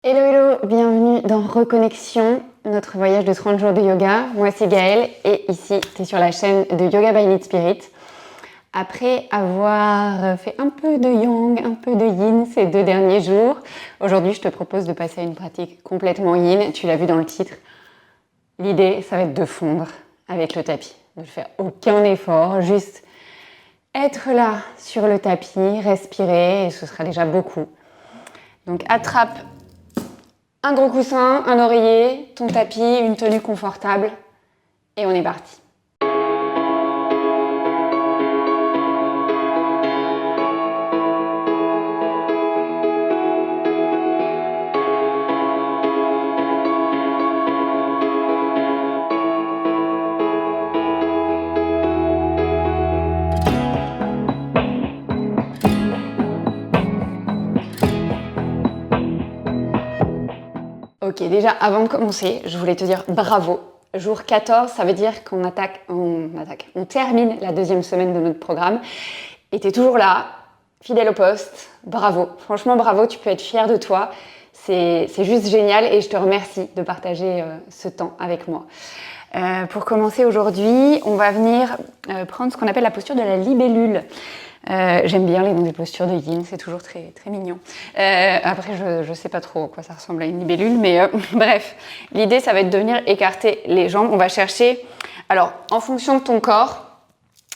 Hello, hello, bienvenue dans Reconnexion, notre voyage de 30 jours de yoga. Moi c'est Gaëlle et ici tu es sur la chaîne de Yoga by Need Spirit. Après avoir fait un peu de yang, un peu de yin ces 2 derniers jours, aujourd'hui je te propose de passer à une pratique complètement yin. Tu l'as vu dans le titre, l'idée ça va être de fondre avec le tapis, de ne faire aucun effort, juste être là sur le tapis, respirer et ce sera déjà beaucoup. Donc attrape un gros coussin, un oreiller, ton tapis, une tenue confortable et on est parti. Ok, déjà avant de commencer, je voulais te dire bravo. Jour 14, ça veut dire qu'on on termine la 2e semaine de notre programme. Et tu es toujours là, fidèle au poste. Bravo, franchement bravo, tu peux être fière de toi. C'est juste génial et je te remercie de partager ce temps avec moi. Pour commencer aujourd'hui, on va venir prendre ce qu'on appelle la posture de la libellule. J'aime bien les noms des postures de yin, c'est toujours très, très mignon. Après, je sais pas trop à quoi ça ressemble à une libellule, mais bref. L'idée, ça va être de venir écarter les jambes. On va chercher, alors, en fonction de ton corps,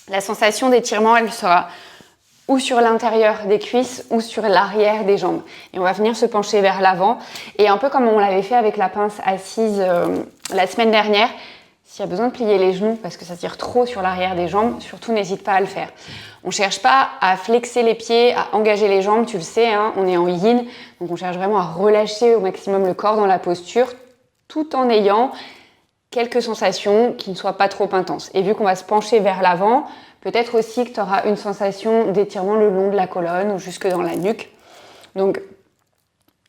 la sensation d'étirement, elle sera ou sur l'intérieur des cuisses ou sur l'arrière des jambes. Et on va venir se pencher vers l'avant. Et un peu comme on l'avait fait avec la pince assise la semaine dernière, s'il y a besoin de plier les genoux parce que ça tire trop sur l'arrière des jambes, surtout n'hésite pas à le faire. On ne cherche pas à flexer les pieds, à engager les jambes, tu le sais, hein, on est en yin, donc on cherche vraiment à relâcher au maximum le corps dans la posture, tout en ayant quelques sensations qui ne soient pas trop intenses. Et vu qu'on va se pencher vers l'avant, peut-être aussi que tu auras une sensation d'étirement le long de la colonne ou jusque dans la nuque. Donc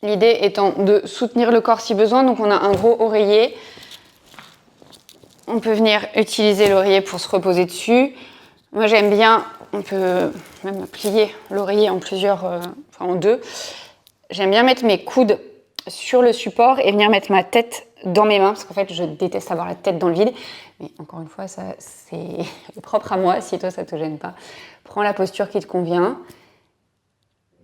l'idée étant de soutenir le corps si besoin, donc on a un gros oreiller. On peut venir utiliser l'oreiller pour se reposer dessus. Moi j'aime bien, on peut même plier l'oreiller en en 2. J'aime bien mettre mes coudes sur le support et venir mettre ma tête dans mes mains, parce qu'en fait je déteste avoir la tête dans le vide. Mais encore une fois, ça c'est propre à moi, si toi ça te gêne pas. Prends la posture qui te convient.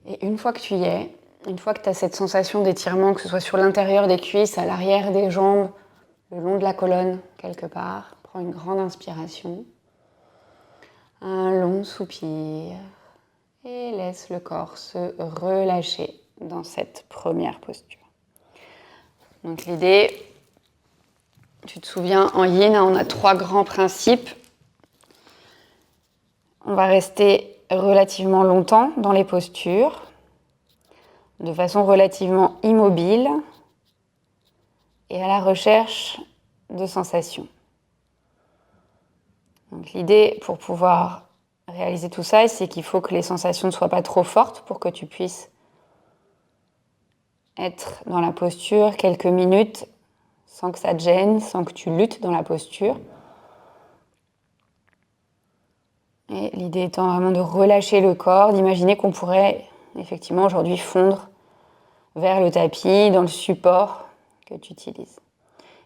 Et une fois que tu y es, une fois que tu as cette sensation d'étirement, que ce soit sur l'intérieur des cuisses, à l'arrière des jambes, le long de la colonne, quelque part. Prends une grande inspiration. Un long soupir. Et laisse le corps se relâcher dans cette première posture. Donc l'idée, tu te souviens, en yin, on a 3 grands principes. On va rester relativement longtemps dans les postures, de façon relativement immobile et à la recherche de sensations. Donc l'idée pour pouvoir réaliser tout ça, c'est qu'il faut que les sensations ne soient pas trop fortes pour que tu puisses être dans la posture quelques minutes sans que ça te gêne, sans que tu luttes dans la posture. Et l'idée étant vraiment de relâcher le corps, d'imaginer qu'on pourrait effectivement aujourd'hui fondre vers le tapis, dans le support que tu utilises.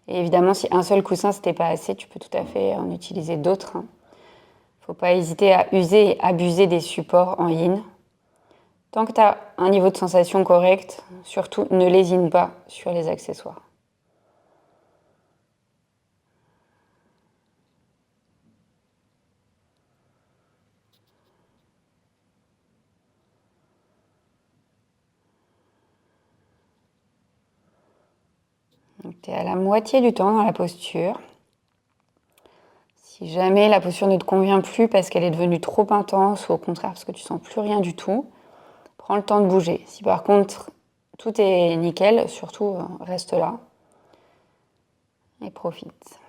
Et évidemment, si un seul coussin c'était pas assez, tu peux tout à fait en utiliser d'autres. Il ne faut pas hésiter à user et abuser des supports en yin. Tant que tu as un niveau de sensation correct, surtout ne lésine pas sur les accessoires. Tu es à la moitié du temps dans la posture. Si jamais la posture ne te convient plus parce qu'elle est devenue trop intense ou au contraire parce que tu ne sens plus rien du tout, prends le temps de bouger. Si par contre tout est nickel, surtout reste là et profite.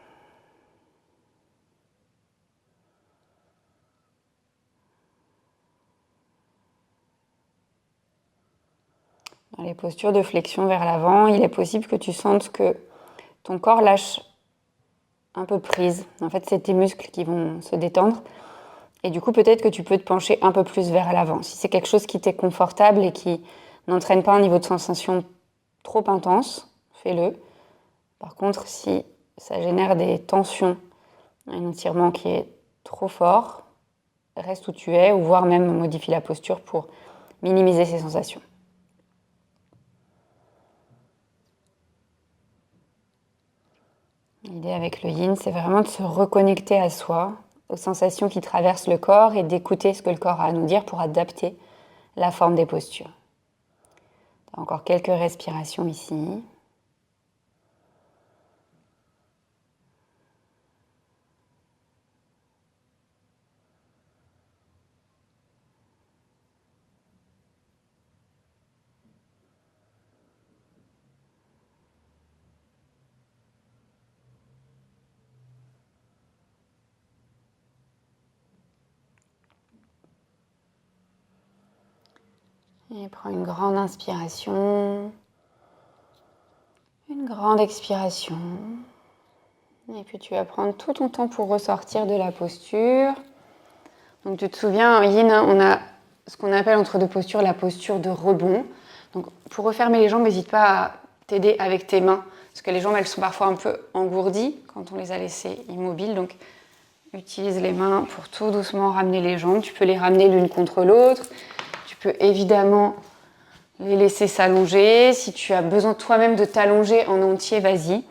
Dans les postures de flexion vers l'avant, il est possible que tu sentes que ton corps lâche un peu prise. En fait, c'est tes muscles qui vont se détendre. Et du coup, peut-être que tu peux te pencher un peu plus vers l'avant. Si c'est quelque chose qui t'est confortable et qui n'entraîne pas un niveau de sensation trop intense, fais-le. Par contre, si ça génère des tensions, un étirement qui est trop fort, reste où tu es ou voire même modifie la posture pour minimiser ces sensations. L'idée avec le yin, c'est vraiment de se reconnecter à soi, aux sensations qui traversent le corps et d'écouter ce que le corps a à nous dire pour adapter la forme des postures. Encore quelques respirations ici. Et prends une grande inspiration, une grande expiration. Et puis tu vas prendre tout ton temps pour ressortir de la posture. Donc tu te souviens, en yin, on a ce qu'on appelle entre deux postures la posture de rebond. Donc pour refermer les jambes, n'hésite pas à t'aider avec tes mains. Parce que les jambes, elles sont parfois un peu engourdies quand on les a laissées immobiles. Donc utilise les mains pour tout doucement ramener les jambes. Tu peux les ramener l'une contre l'autre. Tu peux évidemment les laisser s'allonger. Si tu as besoin toi-même de t'allonger en entier, vas-y.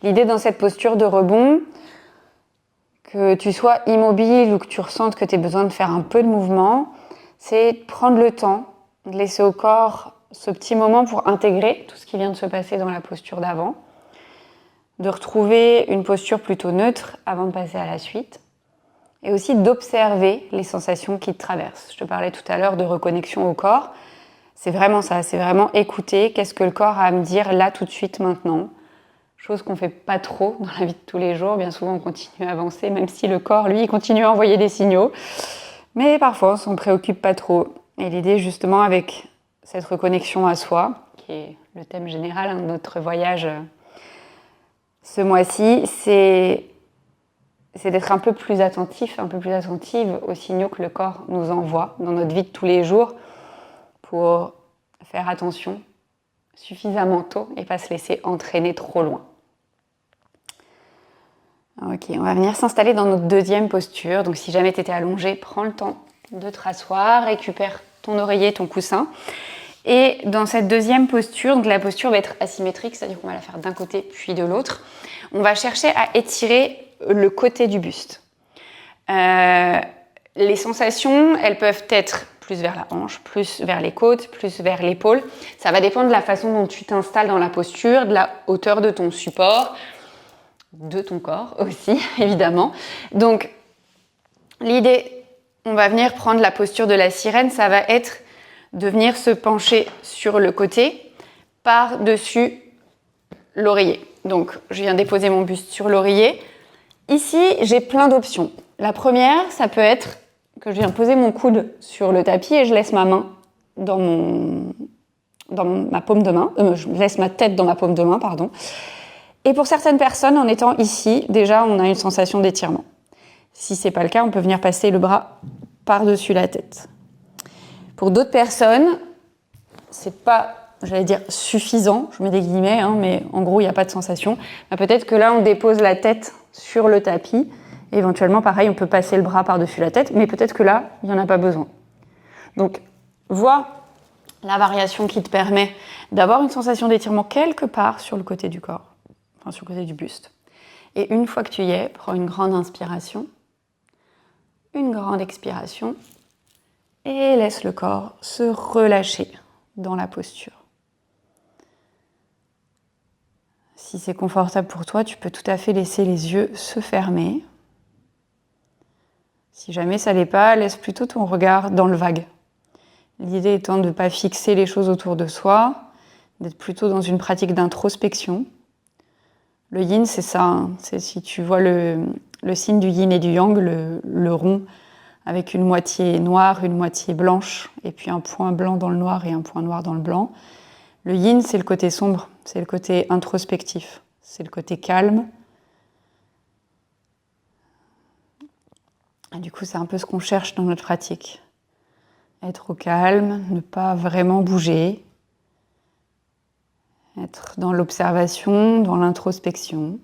L'idée dans cette posture de rebond, que tu sois immobile ou que tu ressentes que tu aies besoin de faire un peu de mouvement, c'est prendre le temps de laisser au corps ce petit moment pour intégrer tout ce qui vient de se passer dans la posture d'avant, de retrouver une posture plutôt neutre avant de passer à la suite, et aussi d'observer les sensations qui te traversent. Je te parlais tout à l'heure de reconnexion au corps. C'est vraiment ça, c'est vraiment écouter qu'est-ce que le corps a à me dire là tout de suite maintenant. Chose qu'on ne fait pas trop dans la vie de tous les jours. Bien souvent, on continue à avancer, même si le corps, lui, continue à envoyer des signaux. Mais parfois, on ne s'en préoccupe pas trop. Et l'idée, justement, avec cette reconnexion à soi, qui est le thème général de notre voyage ce mois-ci, c'est d'être un peu plus attentif, un peu plus attentive aux signaux que le corps nous envoie dans notre vie de tous les jours pour faire attention suffisamment tôt et pas se laisser entraîner trop loin. Ok, on va venir s'installer dans notre deuxième posture. Donc si jamais tu étais allongé, prends le temps de te rasseoir, récupère ton oreiller, ton coussin. Et dans cette deuxième posture, donc la posture va être asymétrique, c'est-à-dire qu'on va la faire d'un côté puis de l'autre. On va chercher à étirer le côté du buste. Les sensations, elles peuvent être plus vers la hanche, plus vers les côtes, plus vers l'épaule. Ça va dépendre de la façon dont tu t'installes dans la posture, de la hauteur de ton support, de ton corps aussi, évidemment. Donc, l'idée, on va venir prendre la posture de la sirène, ça va être de venir se pencher sur le côté, par-dessus l'oreiller. Donc, je viens déposer mon buste sur l'oreiller. Ici, j'ai plein d'options. La première, ça peut être que je viens poser mon coude sur le tapis et je laisse ma main dans ma paume de main. Je laisse ma tête dans ma paume de main, pardon. Et pour certaines personnes, en étant ici, déjà, on a une sensation d'étirement. Si c'est pas le cas, on peut venir passer le bras par-dessus la tête. Pour d'autres personnes, c'est pas, j'allais dire, suffisant, je mets des guillemets, mais en gros, il n'y a pas de sensation. Peut-être que là, on dépose la tête sur le tapis. Éventuellement, pareil, on peut passer le bras par-dessus la tête, mais peut-être que là, il n'y en a pas besoin. Donc, vois la variation qui te permet d'avoir une sensation d'étirement quelque part sur le côté du corps, enfin sur le côté du buste. Et une fois que tu y es, prends une grande inspiration, une grande expiration, et laisse le corps se relâcher dans la posture. Si c'est confortable pour toi, tu peux tout à fait laisser les yeux se fermer. Si jamais ça l'est pas, laisse plutôt ton regard dans le vague. L'idée étant de ne pas fixer les choses autour de soi, d'être plutôt dans une pratique d'introspection. Le yin, c'est ça. C'est, si tu vois le signe du yin et du yang, le rond, avec une moitié noire, une moitié blanche, et puis un point blanc dans le noir et un point noir dans le blanc. Le yin, c'est le côté sombre, c'est le côté introspectif, c'est le côté calme. Et du coup, c'est un peu ce qu'on cherche dans notre pratique. Être au calme, ne pas vraiment bouger. Être dans l'observation, dans l'introspection.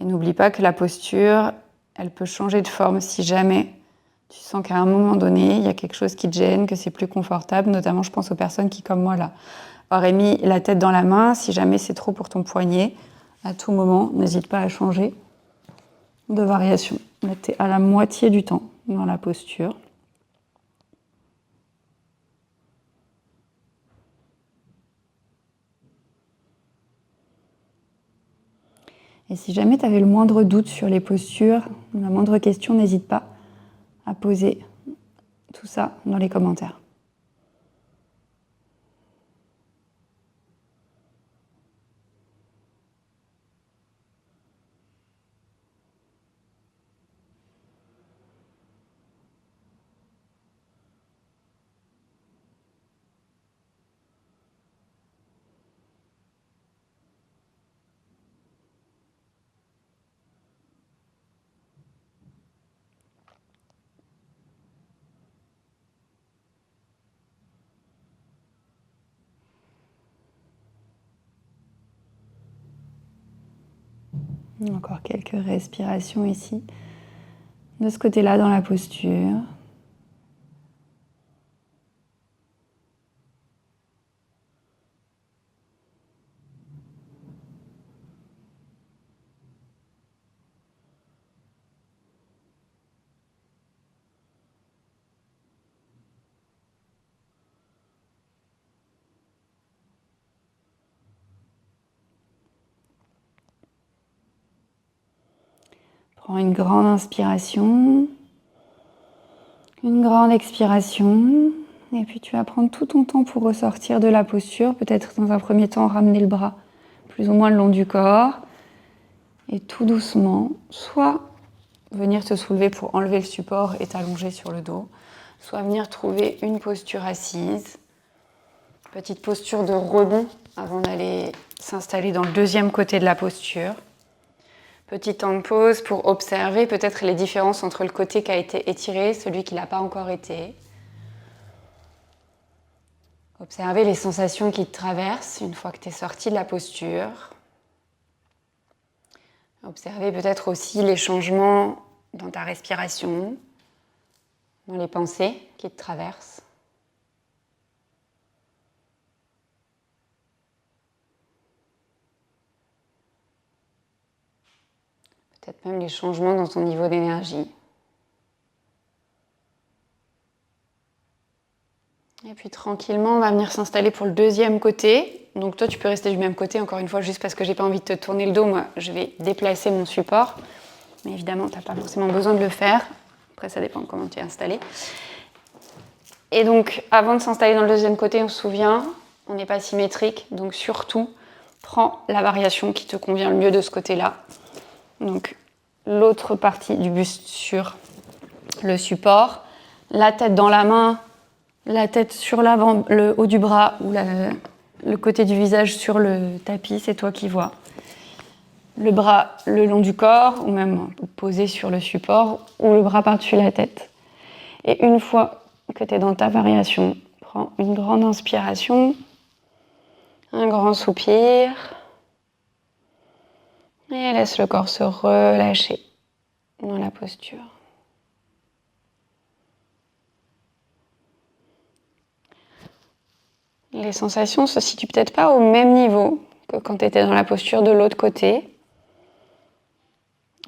Et n'oublie pas que la posture, elle peut changer de forme si jamais tu sens qu'à un moment donné, il y a quelque chose qui te gêne, que c'est plus confortable. Notamment, je pense aux personnes qui, comme moi, là, auraient mis la tête dans la main. Si jamais c'est trop pour ton poignet, à tout moment, n'hésite pas à changer de variation. Là, tu es à la moitié du temps dans la posture. Et si jamais tu avais le moindre doute sur les postures, la moindre question, n'hésite pas à poser tout ça dans les commentaires. Encore quelques respirations ici, de ce côté-là dans la posture. Prends une grande inspiration, une grande expiration, et puis tu vas prendre tout ton temps pour ressortir de la posture. Peut-être dans un premier temps ramener le bras plus ou moins le long du corps, et tout doucement, soit venir te soulever pour enlever le support et t'allonger sur le dos, soit venir trouver une posture assise, petite posture de rebond avant d'aller s'installer dans le deuxième côté de la posture. Petit temps de pause pour observer peut-être les différences entre le côté qui a été étiré, celui qui ne l'a pas encore été. Observer les sensations qui te traversent une fois que tu es sorti de la posture. Observer peut-être aussi les changements dans ta respiration, dans les pensées qui te traversent. Peut-être même les changements dans ton niveau d'énergie. Et puis tranquillement, on va venir s'installer pour le deuxième côté. Donc toi, tu peux rester du même côté, encore une fois, juste parce que j'ai pas envie de te tourner le dos. Moi, je vais déplacer mon support. Mais évidemment, tu n'as pas forcément besoin de le faire. Après, ça dépend de comment tu es installé. Et donc, avant de s'installer dans le deuxième côté, on se souvient, on n'est pas symétrique. Donc surtout, prends la variation qui te convient le mieux de ce côté-là. Donc, l'autre partie du buste sur le support, la tête dans la main, la tête sur l'avant, le haut du bras ou le côté du visage sur le tapis, c'est toi qui vois. Le bras le long du corps ou même posé sur le support ou le bras par-dessus la tête. Et une fois que tu es dans ta variation, prends une grande inspiration, un grand soupir et laisse le corps se relâcher dans la posture. Les sensations se situent peut-être pas au même niveau que quand tu étais dans la posture de l'autre côté.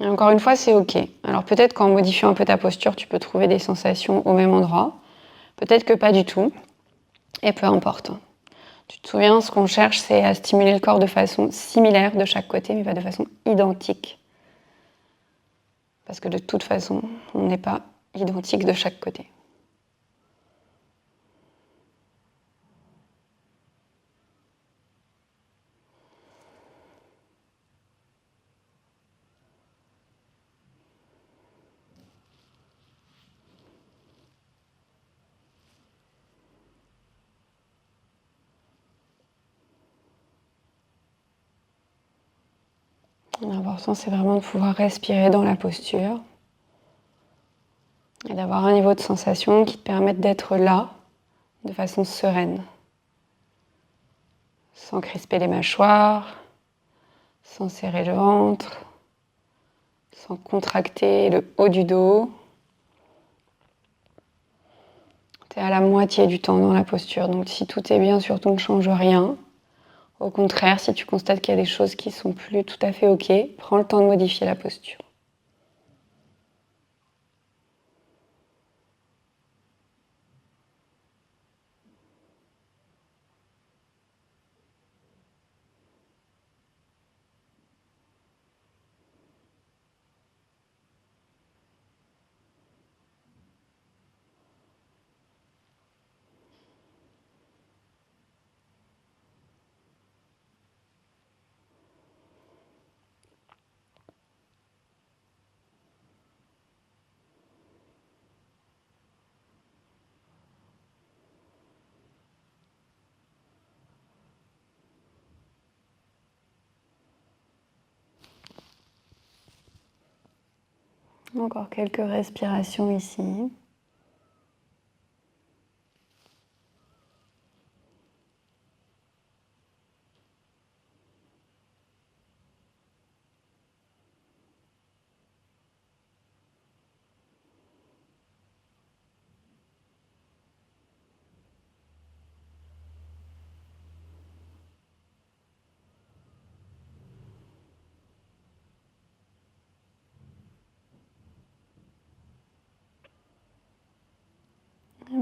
Et encore une fois, c'est ok. Alors peut-être qu'en modifiant un peu ta posture, tu peux trouver des sensations au même endroit. Peut-être que pas du tout. Et peu importe. Tu te souviens, ce qu'on cherche, c'est à stimuler le corps de façon similaire de chaque côté, mais pas de façon identique. Parce que de toute façon, on n'est pas identique de chaque côté. L'important, c'est vraiment de pouvoir respirer dans la posture et d'avoir un niveau de sensation qui te permette d'être là de façon sereine, sans crisper les mâchoires, sans serrer le ventre, sans contracter le haut du dos. Tu es à la moitié du temps dans la posture, donc si tout est bien, surtout ne change rien. Au contraire, si tu constates qu'il y a des choses qui sont plus tout à fait OK, prends le temps de modifier la posture. Encore quelques respirations ici.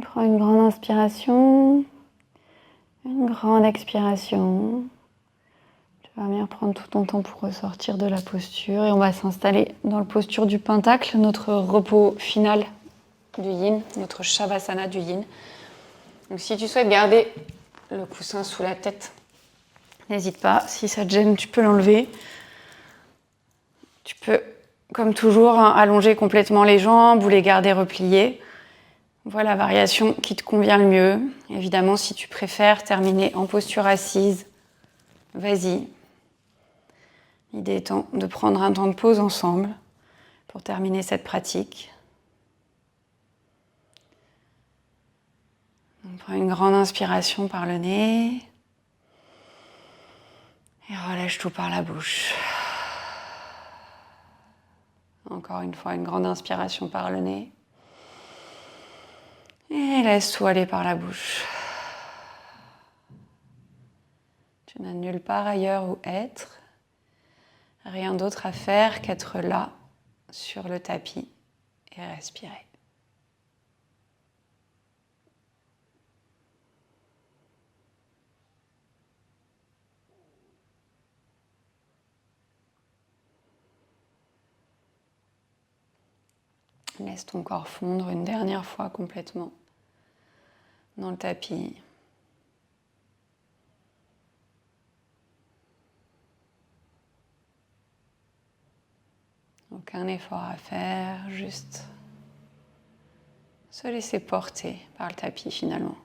Prends une grande inspiration, une grande expiration. Tu vas bien prendre tout ton temps pour ressortir de la posture et on va s'installer dans la posture du pentacle, notre repos final du yin, notre shavasana du yin. Donc si tu souhaites garder le coussin sous la tête, n'hésite pas. Si ça te gêne, tu peux l'enlever. Tu peux, comme toujours, allonger complètement les jambes ou les garder repliées. Voilà la variation qui te convient le mieux. Évidemment, si tu préfères terminer en posture assise, vas-y. L'idée étant de prendre un temps de pause ensemble pour terminer cette pratique. On prend une grande inspiration par le nez et relâche tout par la bouche. Encore une fois, une grande inspiration par le nez. Et laisse tout aller par la bouche. Tu n'as nulle part ailleurs où être. Rien d'autre à faire qu'être là, sur le tapis, et respirer. Laisse ton corps fondre une dernière fois complètement dans le tapis. Aucun effort à faire, juste se laisser porter par le tapis finalement.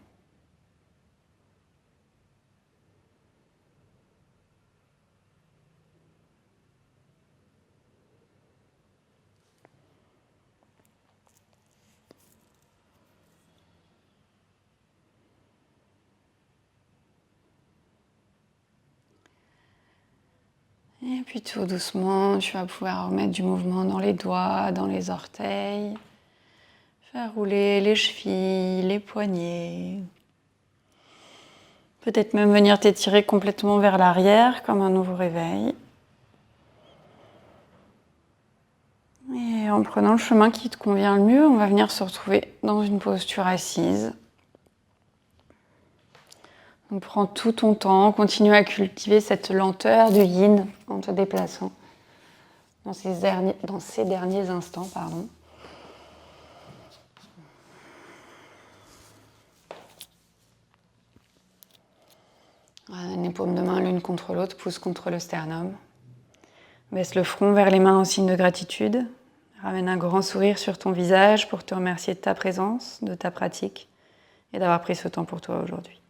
Et puis tout doucement, tu vas pouvoir remettre du mouvement dans les doigts, dans les orteils. Faire rouler les chevilles, les poignets. Peut-être même venir t'étirer complètement vers l'arrière, comme un nouveau réveil. Et en prenant le chemin qui te convient le mieux, on va venir se retrouver dans une posture assise. Donc prends tout ton temps, continue à cultiver cette lenteur du yin en te déplaçant dans ces derniers instants. Ramène les paumes de main l'une contre l'autre, pouce contre le sternum. Baisse le front vers les mains en signe de gratitude. Ramène un grand sourire sur ton visage pour te remercier de ta présence, de ta pratique et d'avoir pris ce temps pour toi aujourd'hui.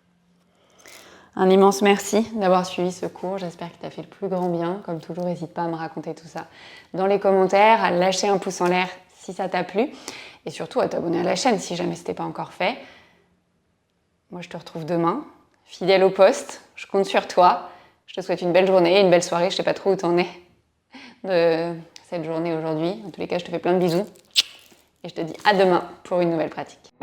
Un immense merci d'avoir suivi ce cours. J'espère qu'il t'a fait le plus grand bien. Comme toujours, n'hésite pas à me raconter tout ça dans les commentaires, à lâcher un pouce en l'air si ça t'a plu et surtout à t'abonner à la chaîne si jamais ce n'était pas encore fait. Moi, je te retrouve demain, fidèle au poste. Je compte sur toi. Je te souhaite une belle journée, une belle soirée. Je ne sais pas trop où t'en es de cette journée aujourd'hui. En tous les cas, je te fais plein de bisous et je te dis à demain pour une nouvelle pratique.